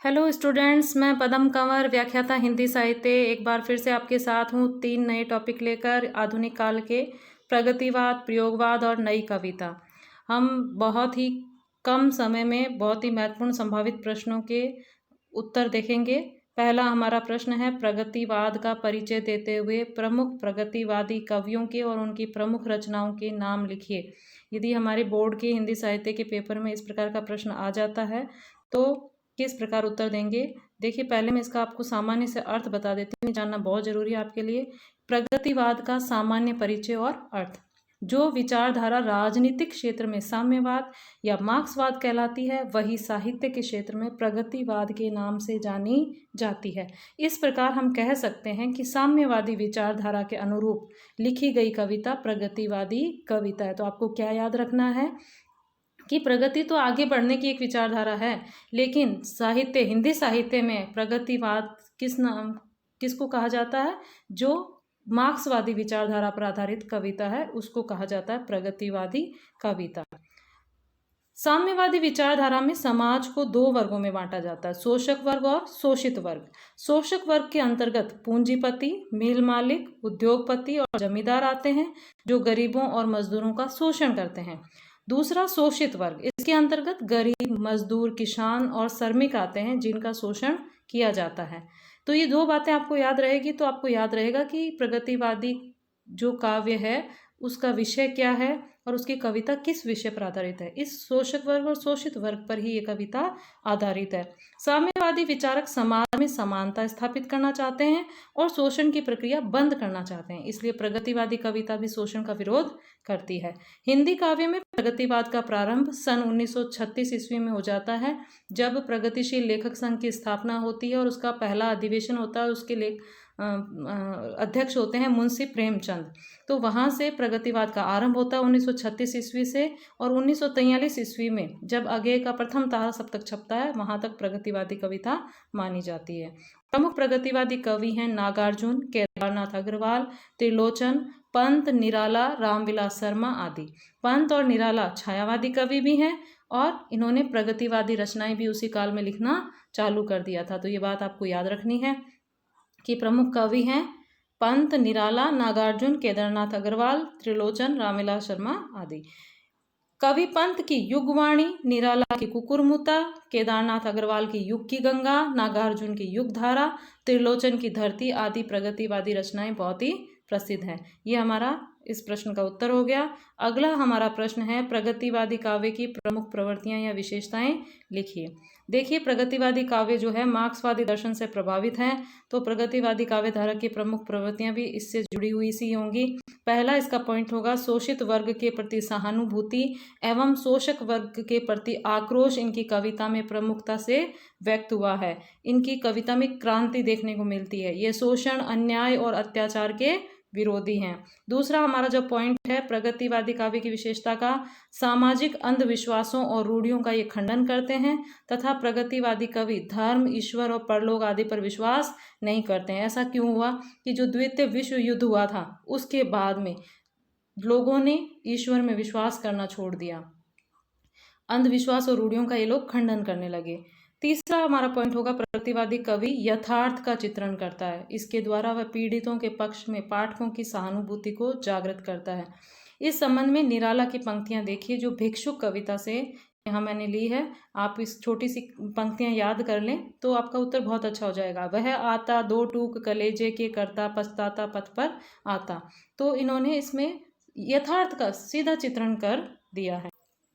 Hello students, मैं पदम कंवर व्याख्याता हिंदी साहित्य एक बार फिर से आपके साथ हूँ 3 नए टॉपिक लेकर। आधुनिक काल के प्रगतिवाद, प्रयोगवाद और नई कविता। हम बहुत ही कम समय में बहुत ही महत्वपूर्ण संभावित प्रश्नों के उत्तर देखेंगे। पहला हमारा प्रश्न है, प्रगतिवाद का परिचय देते हुए प्रमुख प्रगतिवादी कवियों के और उनकी प्रमुख रचनाओं के नाम लिखिए। यदि हमारे बोर्ड के हिंदी साहित्य के पेपर में इस प्रकार का प्रश्न आ जाता है तो किस प्रकार उत्तर देंगे। देखिए, पहले मैं इसका आपको सामान्य से अर्थ बता देती हूँ, जानना बहुत जरूरी है आपके लिए। प्रगतिवाद का सामान्य परिचय और अर्थ: जो विचारधारा राजनीतिक क्षेत्र में साम्यवाद या मार्क्सवाद कहलाती है, वही साहित्य के क्षेत्र में प्रगतिवाद के नाम से जानी जाती है। इस प्रकार हम कह सकते हैं कि साम्यवादी विचारधारा के अनुरूप लिखी गई कविता प्रगतिवादी कविता है। तो आपको क्या याद रखना है कि प्रगति तो आगे बढ़ने की एक विचारधारा है, लेकिन साहित्य, हिंदी साहित्य में प्रगतिवाद किसको कहा जाता है? जो मार्क्सवादी विचारधारा पर आधारित कविता है उसको कहा जाता है प्रगतिवादी कविता। साम्यवादी विचारधारा में समाज को 2 वर्गों में बांटा जाता है, शोषक वर्ग और शोषित वर्ग। शोषक वर्ग के अंतर्गत पूंजीपति, मिल मालिक, उद्योगपति और जमींदार आते हैं, जो गरीबों और मजदूरों का शोषण करते हैं। दूसरा शोषित वर्ग, इसके अंतर्गत गरीब, मजदूर, किसान और श्रमिक आते हैं, जिनका शोषण किया जाता है। तो ये 2 बातें आपको याद रहेगी, तो आपको याद रहेगा कि प्रगतिवादी जो काव्य है उसका विषय क्या है और उसकी कविता किस विषय पर आधारित है। इस शोषक वर्ग और शोषित वर्ग पर ही ये कविता आधारित है। साम्यवादी विचारक समाज में समानता स्थापित करना चाहते हैं और शोषण की प्रक्रिया बंद करना चाहते हैं, इसलिए प्रगतिवादी कविता भी शोषण का विरोध करती है। हिंदी काव्य में प्रगतिवाद का प्रारंभ सन 1936 ईस्वी में हो जाता है, जब प्रगतिशील लेखक संघ की स्थापना होती है और उसका पहला अधिवेशन होता है। उसके अध्यक्ष होते हैं मुंशी प्रेमचंद। तो वहाँ से प्रगतिवाद का आरंभ होता है 1936 ईस्वी से, और 1943 ईस्वी में जब अगेय का प्रथम तारा सप्तक छपता है, वहाँ तक प्रगतिवादी कविता मानी जाती है। प्रमुख प्रगतिवादी कवि हैं नागार्जुन, केदारनाथ अग्रवाल, त्रिलोचन, पंत, निराला, रामविलास शर्मा आदि। पंत और निराला छायावादी कवि भी हैं और इन्होंने प्रगतिवादी रचनाएं भी उसी काल में लिखना चालू कर दिया था। तो ये बात आपको याद रखनी है कि प्रमुख कवि हैं पंत, निराला, नागार्जुन, केदारनाथ अग्रवाल, त्रिलोचन, रामविलास शर्मा आदि। कवि पंत की युगवाणी, निराला की कुकुरमुता, केदारनाथ अग्रवाल की युग की गंगा, नागार्जुन की युग धारा, त्रिलोचन की धरती आदि प्रगतिवादी रचनाएं बहुत ही प्रसिद्ध हैं। ये हमारा इस प्रश्न का उत्तर हो गया। अगला हमारा प्रश्न है, प्रगतिवादी काव्य की प्रमुख प्रवृत्तियां या विशेषताएं लिखिए। देखिए, प्रगतिवादी काव्य जो है मार्क्सवादी दर्शन से प्रभावित है, तो प्रगतिवादी काव्य धारा की प्रमुख प्रवृत्तियां भी इससे जुड़ी हुई सी होंगी। पहला इसका पॉइंट होगा, शोषित वर्ग के प्रति सहानुभूति एवं शोषक वर्ग के प्रति आक्रोश इनकी कविता में प्रमुखता से व्यक्त हुआ है। इनकी कविता में क्रांति देखने को मिलती है। ये शोषण, अन्याय और अत्याचार के विरोधी हैं। दूसरा हमारा जो पॉइंट है, प्रगतिवादी काव्य की विशेषता का, सामाजिक अंधविश्वासों और रूढ़ियों का ये खंडन करते हैं तथा प्रगतिवादी कवि धर्म, ईश्वर और परलोक आदि पर विश्वास नहीं करते हैं। ऐसा क्यों हुआ कि जो द्वितीय विश्व युद्ध हुआ था उसके बाद में लोगों ने ईश्वर में विश्वास करना छोड़ दिया, अंधविश्वास और रूढ़ियों का ये लोग खंडन करने लगे। तीसरा हमारा पॉइंट होगा, प्रगतिवादी कवि यथार्थ का चित्रण करता है। इसके द्वारा वह पीड़ितों के पक्ष में पाठकों की सहानुभूति को जागृत करता है। इस संबंध में निराला की पंक्तियां देखिए, जो भिक्षुक कविता से यहाँ मैंने ली है। आप इस छोटी सी पंक्तियां याद कर लें तो आपका उत्तर बहुत अच्छा हो जाएगा। वह आता 2 टूक कलेजे के करता, पछताता पथ पर आता। तो इन्होंने इसमें यथार्थ का सीधा चित्रण कर दिया है।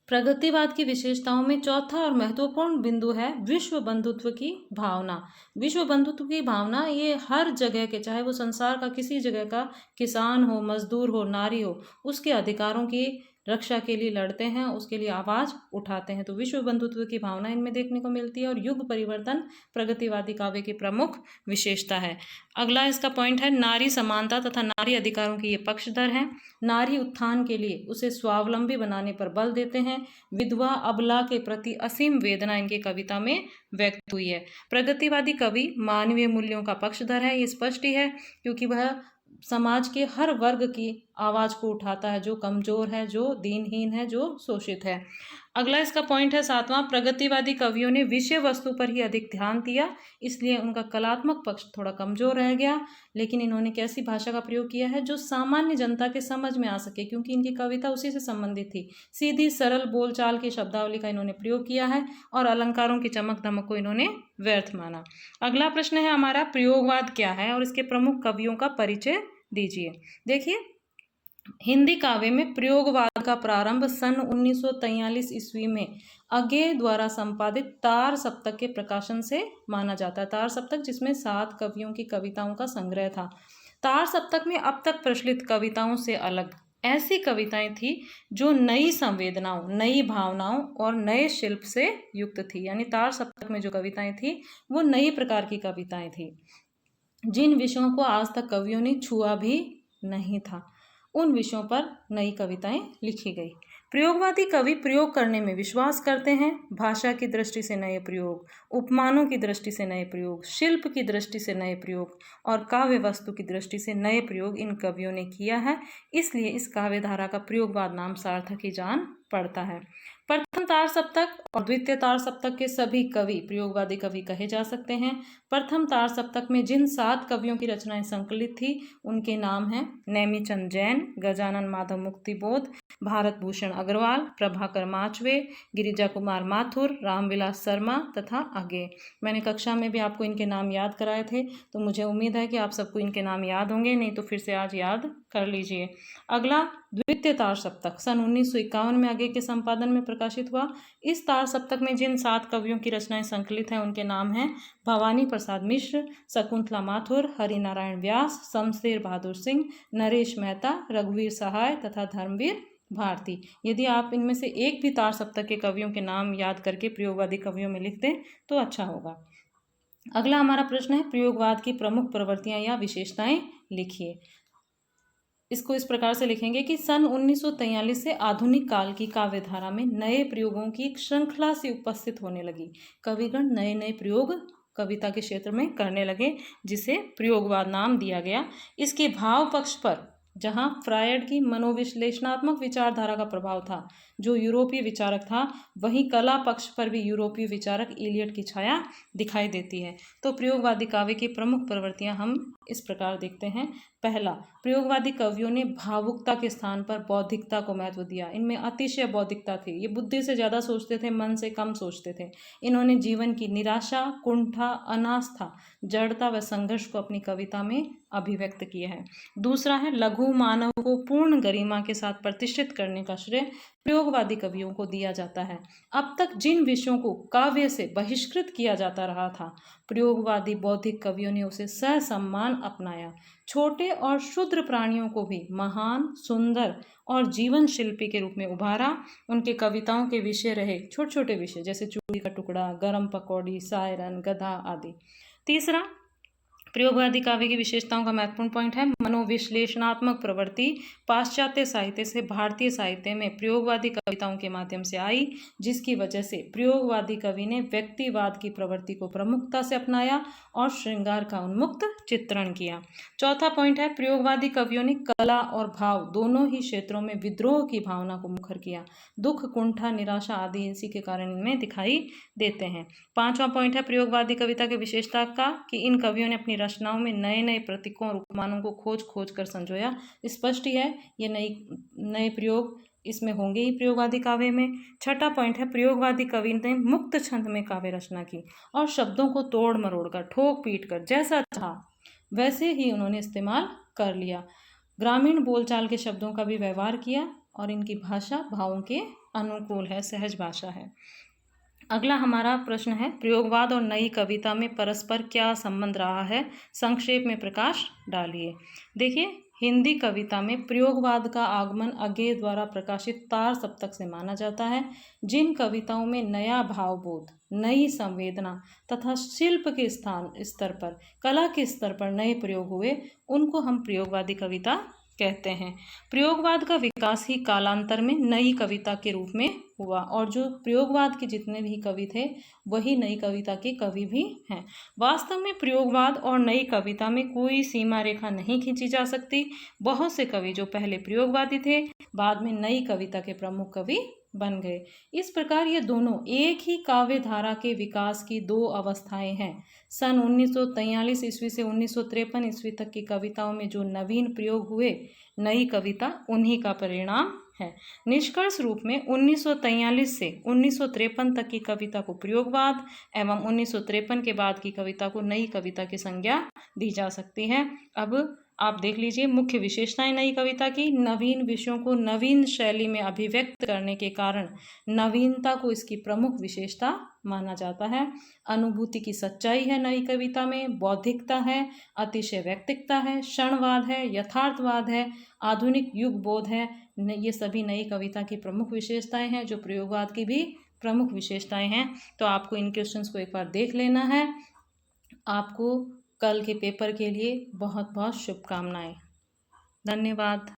प्रगतिवाद की विशेषताओं में चौथा और महत्वपूर्ण बिंदु है विश्व बंधुत्व की भावना। विश्व बंधुत्व की भावना ये हर जगह के, चाहे वो संसार का किसी जगह का किसान हो, मजदूर हो, नारी हो, उसके अधिकारों की रक्षा के लिए लड़ते हैं, उसके लिए आवाज उठाते हैं। तो विश्व बंधुत्व की भावना इनमें देखने को मिलती है और युग परिवर्तन प्रगतिवादी काव्य की प्रमुख विशेषता है। अगला इसका पॉइंट है, नारी समानता तथा नारी अधिकारों की ये पक्षधर हैं। नारी उत्थान के लिए उसे स्वावलंबी बनाने पर बल देते हैं। विधवा, अबला के प्रति असीम वेदना इनकी कविता में व्यक्त हुई है। प्रगतिवादी कवि मानवीय मूल्यों का पक्षधर है, ये स्पष्ट ही है, क्योंकि वह समाज के हर वर्ग की आवाज को उठाता है, जो कमजोर है, जो दीनहीन है, जो शोषित है। अगला इसका पॉइंट है 7वां, प्रगतिवादी कवियों ने विषय वस्तु पर ही अधिक ध्यान दिया, इसलिए उनका कलात्मक पक्ष थोड़ा कमजोर रह गया। लेकिन इन्होंने कैसी भाषा का प्रयोग किया है जो सामान्य जनता के समझ में आ सके, क्योंकि इनकी कविता उसी से संबंधित थी। सीधी सरल बोलचाल की शब्दावली का इन्होंने प्रयोग किया है और अलंकारों की चमक दमक को इन्होंने व्यर्थ माना। अगला प्रश्न है हमारा, प्रयोगवाद क्या है और इसके प्रमुख कवियों का परिचय दीजिए। देखिए, हिंदी काव्य में प्रयोगवाद का प्रारंभ सन 1943 ईस्वी में अगे द्वारा संपादित तार सप्तक के प्रकाशन से माना जाता है। तार सप्तक जिसमें 7 कवियों की कविताओं का संग्रह था। तार सप्तक में अब तक प्रचलित कविताओं से अलग ऐसी कविताएं थी जो नई संवेदनाओं, नई भावनाओं और नए शिल्प से युक्त थी। यानी तार सप्तक में जो कविताएं थी वो नई प्रकार की कविताएं थी, जिन विषयों को आज तक कवियों ने छुआ भी नहीं था, उन विषयों पर नई कविताएं लिखी गई। प्रयोगवादी कवि प्रयोग करने में विश्वास करते हैं। भाषा की दृष्टि से नए प्रयोग, उपमानों की दृष्टि से नए प्रयोग, शिल्प की दृष्टि से नए प्रयोग और काव्य वस्तु की दृष्टि से नए प्रयोग इन कवियों ने किया है। इसलिए इस काव्य धारा का प्रयोगवाद नाम सार्थक ही जान पड़ता है। प्रथम तार सप्तक और द्वितीय तार सप्तक के सभी कवि प्रयोगवादी कवि कहे जा सकते हैं। प्रथम तार सप्तक में जिन 7 कवियों की रचनाएं संकलित थी उनके नाम हैं नेमीचंद जैन, गजानन माधव मुक्तिबोध, भारत भूषण अग्रवाल, प्रभाकर माचवे, गिरिजा कुमार माथुर, रामविलास शर्मा तथा अगे। मैंने कक्षा में भी आपको इनके नाम याद कराए थे, तो मुझे उम्मीद है कि आप सबको इनके नाम याद होंगे, नहीं तो फिर से आज याद कर लीजिए। अगला द्वितीय तार सप्तक सन 1951 में अगे के संपादन में प्रकाशित हुआ। इस तार सप्तक में जिन 7 कवियों की रचनाएं संकलित हैं उनके नाम हैं भवानी प्रसाद मिश्र, शकुंतला माथुर, हरिनारायण व्यास, शमशेर बहादुर सिंह, नरेश मेहता, रघुवीर सहाय तथा धर्मवीर भारती। यदि आप इनमें से एक भी तार सप्तक के कवियों के नाम याद करके प्रयोगवादी कवियों में लिख दें तो अच्छा होगा। अगला हमारा प्रश्न है, प्रयोगवाद की प्रमुख प्रवृत्तियां या विशेषताएं लिखिए। इसको इस प्रकार से लिखेंगे कि सन 1943 से आधुनिक काल की काव्य धारा में नए प्रयोगों की एक श्रृंखला से उपस्थित होने लगी। कविगण नए नए प्रयोग कविता के क्षेत्र में करने लगे, जिसे प्रयोगवाद नाम दिया गया। इसके भाव पक्ष पर जहां फ्रायड की मनोविश्लेषणात्मक विचारधारा का प्रभाव था, जो यूरोपीय विचारक था, वहीं कला पक्ष पर भी यूरोपीय विचारक इलियट की छाया दिखाई देती है। तो प्रयोगवादी काव्य की प्रमुख प्रवृत्तियां हम इस प्रकार देखते हैं। पहला, प्रयोगवादी कवियों ने भावुकता के स्थान पर बौद्धिकता को महत्व दिया। इनमें अतिशय बौद्धिकता थी, ये बुद्धि से ज़्यादा सोचते थे, मन से कम सोचते थे। इन्होंने जीवन की निराशा, कुंठा, अनास्था, जड़ता व संघर्ष को अपनी कविता में अभिव्यक्त किया है। दूसरा है, लघु मानव को पूर्ण गरिमा के साथ प्रतिष्ठित करने का श्रेय प्रयोगवादी कवियों को दिया जाता है। अब तक जिन विषयों को काव्य से बहिष्कृत किया जाता रहा था, प्रयोगवादी बौद्धिक कवियों ने उसे ससम्मान अपनाया। छोटे और क्षुद्र प्राणियों को भी महान, सुंदर और जीवन शिल्पी के रूप में उभारा। उनके कविताओं के विषय रहे छोटे छोटे विषय, जैसे चूड़ी का टुकड़ा, गरम पकौड़ी, सायरन, गधा आदि। तीसरा, प्रयोगवादी काव्य की विशेषताओं का महत्वपूर्ण पॉइंट है मनोविश्लेषणात्मक प्रवृत्ति। पाश्चात्य साहित्य से भारतीय साहित्य में प्रयोगवादी कविताओं के माध्यम से आई, जिसकी वजह से प्रयोगवादी कवि ने व्यक्तिवाद की प्रवृत्ति को प्रमुखता से अपनाया और श्रृंगार का उन्मुक्त चित्रण किया। चौथा पॉइंट है, प्रयोगवादी कवियों ने कला और भाव दोनों ही क्षेत्रों में विद्रोह की भावना को मुखर किया। दुख, कुंठा, निराशा आदि इसी के कारण इनमें दिखाई देते हैं। पांचवा पॉइंट है प्रयोगवादी कविता की विशेषता का कि इन कवियों ने अपनी रचनाओं में नए नए प्रतीकों और उपमानों को खोज खोज कर संजोया। स्पष्ट ही है ये नए प्रयोग इसमें होंगे ही प्रयोगवादी काव्य में। छठा पॉइंट है, प्रयोगवादी कवि ने मुक्त छंद में काव्य रचना की और शब्दों को तोड़ मरोड़ कर, ठोक पीट कर, जैसा था वैसे ही उन्होंने इस्तेमाल कर लिया। ग्रामीण बोलचाल के शब्दों का भी व्यवहार किया और इनकी भाषा भावों के अनुकूल है, सहज भाषा है। अगला हमारा प्रश्न है, प्रयोगवाद और नई कविता में परस्पर क्या संबंध रहा है, संक्षेप में प्रकाश डालिए। देखिए, हिंदी कविता में प्रयोगवाद का आगमन अगे द्वारा प्रकाशित तार सप्तक से माना जाता है। जिन कविताओं में नया भावबोध, नई संवेदना तथा शिल्प के स्तर पर, कला के स्तर पर नए प्रयोग हुए, उनको हम प्रयोगवादी कविता कहते हैं। प्रयोगवाद का विकास ही कालांतर में नई कविता के रूप में हुआ और जो प्रयोगवाद के जितने भी कवि थे वही नई कविता के कवि भी हैं। वास्तव में प्रयोगवाद और नई कविता में कोई सीमा रेखा नहीं खींची जा सकती। बहुत से कवि जो पहले प्रयोगवादी थे बाद में नई कविता के प्रमुख कवि बन गए। इस प्रकार ये दोनों एक ही काव्य धारा के विकास की दो अवस्थाएं हैं। सन 1943 ईस्वी से 1953 ईस्वी तक की कविताओं में जो नवीन प्रयोग हुए, नई कविता, उन्हीं का परिणाम है। निष्कर्ष रूप में 1943 से 1953 तक की कविता को प्रयोगवाद एवं 1953 के बाद की कविता को नई कविता की संज्ञा दी जा सकती है। अब आप देख लीजिए मुख्य विशेषताएं नई कविता की। नवीन विषयों को नवीन शैली में अभिव्यक्त करने के कारण नवीनता को इसकी प्रमुख विशेषता माना जाता है। अनुभूति की सच्चाई है नई कविता में, बौद्धिकता है, अतिशय व्यक्तिकता है, क्षणवाद है, यथार्थवाद है, आधुनिक युग बोध है। ये सभी नई कविता की प्रमुख विशेषताएं हैं, जो प्रयोगवाद की भी प्रमुख विशेषताएं हैं। तो आपको इन क्वेश्चंस को एक बार देख लेना है। आपको कल के पेपर के लिए बहुत बहुत शुभकामनाएं। धन्यवाद।